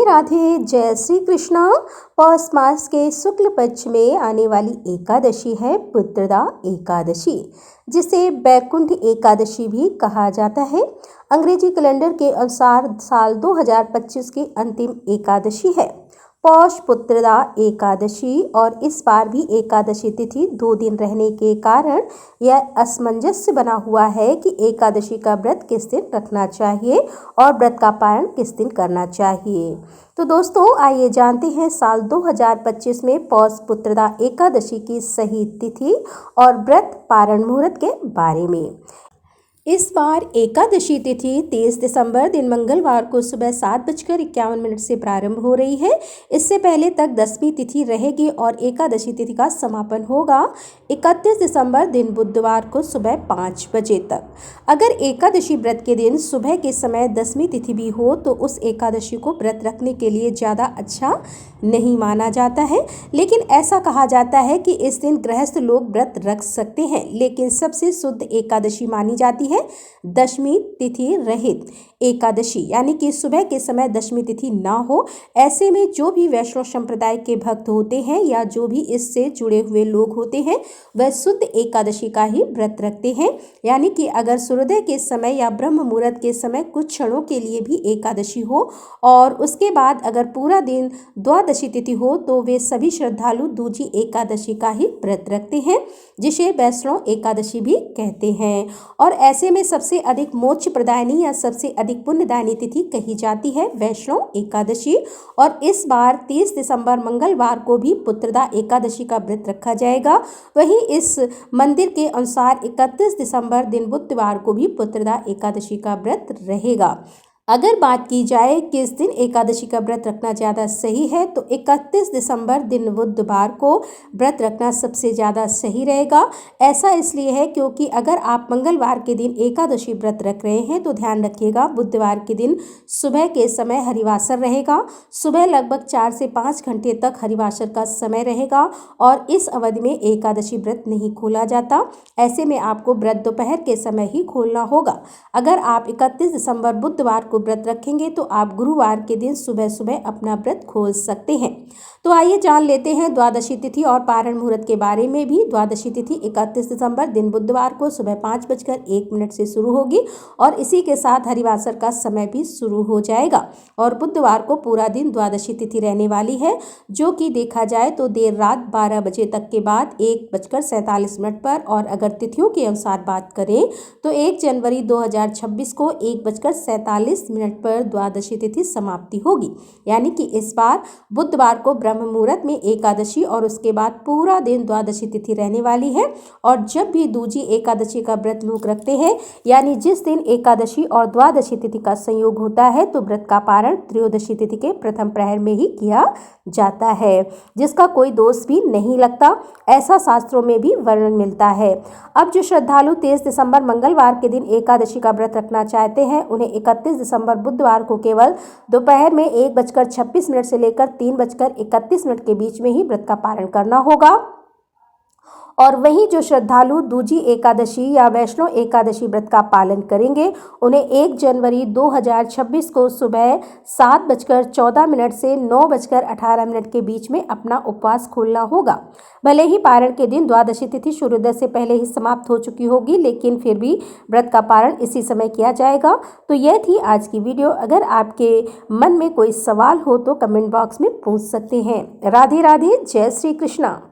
राधे जय श्री कृष्णा। पौष मास के शुक्ल पक्ष में आने वाली एकादशी है पुत्रदा एकादशी, जिसे बैकुंठ एकादशी भी कहा जाता है। अंग्रेजी कैलेंडर के अनुसार साल 2025 की अंतिम एकादशी है पौष पुत्रदा एकादशी, और इस बार भी एकादशी तिथि 2 दिन रहने के कारण यह असमंजस बना हुआ है कि एकादशी का व्रत किस दिन रखना चाहिए और व्रत का पारण किस दिन करना चाहिए। तो दोस्तों आइए जानते हैं साल 2025 में पौष पुत्रदा एकादशी की सही तिथि और व्रत पारण मुहूर्त के बारे में। इस बार एकादशी तिथि 23 दिसंबर दिन मंगलवार को सुबह 7:51 से प्रारंभ हो रही है। इससे पहले तक 10वीं तिथि रहेगी और एकादशी तिथि का समापन होगा 31 दिसंबर दिन बुधवार को सुबह 5 बजे तक। अगर एकादशी व्रत के दिन सुबह के समय 10वीं तिथि भी हो तो उस एकादशी को व्रत रखने के लिए ज़्यादा अच्छा नहीं माना जाता है, लेकिन ऐसा कहा जाता है कि इस दिन गृहस्थ लोग व्रत रख सकते हैं, लेकिन सबसे शुद्ध एकादशी मानी जाती है दशमी तिथि रहित एकादशी, यानी कि सुबह के समय दशमी तिथि ना हो। ऐसे में जो भी वैष्णव संप्रदाय के भक्त होते हैं या जो भी इससे जुड़े हुए लोग होते हैं वह शुद्ध एकादशी का ही व्रत रखते हैं, यानी कि अगर सूर्योदय के समय या ब्रह्म मुहूर्त के समय कुछ क्षणों के लिए भी एकादशी हो और उसके बाद अगर पूरा दिन द्वादशी तिथि हो तो वे सभी श्रद्धालु दूजी एकादशी का ही व्रत रखते हैं, जिसे वैष्णव एकादशी भी कहते हैं। और ऐसे में सबसे अधिक मोक्ष प्रदायनी या सबसे अधिक पुण्यदायनी तिथि कही जाती है वैष्णव एकादशी, और इस बार 30 दिसंबर मंगलवार को भी पुत्रदा एकादशी का व्रत रखा जाएगा। वहीं इस मंदिर के अनुसार 31 दिसंबर दिन बुधवार को भी पुत्रदा एकादशी का व्रत रहेगा। अगर बात की जाए किस दिन एकादशी का व्रत रखना ज़्यादा सही है तो 31 दिसंबर दिन बुधवार को व्रत रखना सबसे ज़्यादा सही रहेगा। ऐसा इसलिए है क्योंकि अगर आप मंगलवार के दिन एकादशी व्रत रख रहे हैं तो ध्यान रखिएगा बुधवार के दिन सुबह के समय हरिवासर रहेगा। सुबह लगभग 4 से 5 घंटे तक हरिवासर का समय रहेगा और इस अवधि में एकादशी व्रत नहीं खोला जाता। ऐसे में आपको व्रत दोपहर के समय ही खोलना होगा। अगर आप 31 दिसंबर बुधवार को व्रत रखेंगे तो आप गुरुवार के दिन सुबह सुबह अपना व्रत खोल सकते हैं। तो आइए जान लेते हैं द्वादशी तिथि और पारण मुहूर्त के बारे में भी। द्वादशी तिथि 31 दिसंबर दिन बुधवार को सुबह 5:01 से शुरू होगी और इसी के साथ हरिवासर का समय भी शुरू हो जाएगा और बुधवार को पूरा दिन द्वादशी तिथि रहने वाली है, जो कि देखा जाए तो देर रात 12 बजे तक के बाद 1:47 पर, और अगर तिथियों के अनुसार बात करें तो 1 जनवरी 2026 को 1:47 पर द्वादशी तिथि समाप्ति होगी, यानी कि इस बार बुधवार को ब्रह्म मुहूर्त में एकादशी और उसके बाद पूरा दिन द्वादशी तिथि रहने वाली है। और जब भी दूजी एकादशी का व्रत लोग रखते हैं, यानी जिस दिन एकादशी और द्वादशी तिथि का संयोग होता है, तो व्रत का पारण त्रयोदशी तिथि के प्रथम प्रहर में ही किया जाता है, जिसका कोई दोष भी नहीं लगता, ऐसा शास्त्रों में भी वर्णन मिलता है। अब जो श्रद्धालु 23 दिसंबर मंगलवार के दिन एकादशी का व्रत रखना चाहते हैं, उन्हें 31 दिसंबर बुधवार को केवल दोपहर में 1:26 से लेकर 3:31 के बीच में ही व्रत का पारण करना होगा। और वहीं जो श्रद्धालु दूजी एकादशी या वैष्णव एकादशी व्रत का पालन करेंगे, उन्हें 1 जनवरी 2026 को सुबह 7:14 से 9:18 के बीच में अपना उपवास खोलना होगा। भले ही पारण के दिन द्वादशी तिथि सूर्योदय से पहले ही समाप्त हो चुकी होगी, लेकिन फिर भी व्रत का पारण इसी समय किया जाएगा। तो यह थी आज की वीडियो। अगर आपके मन में कोई सवाल हो तो कमेंट बॉक्स में पूछ सकते हैं। राधे राधे, जय श्री कृष्णा।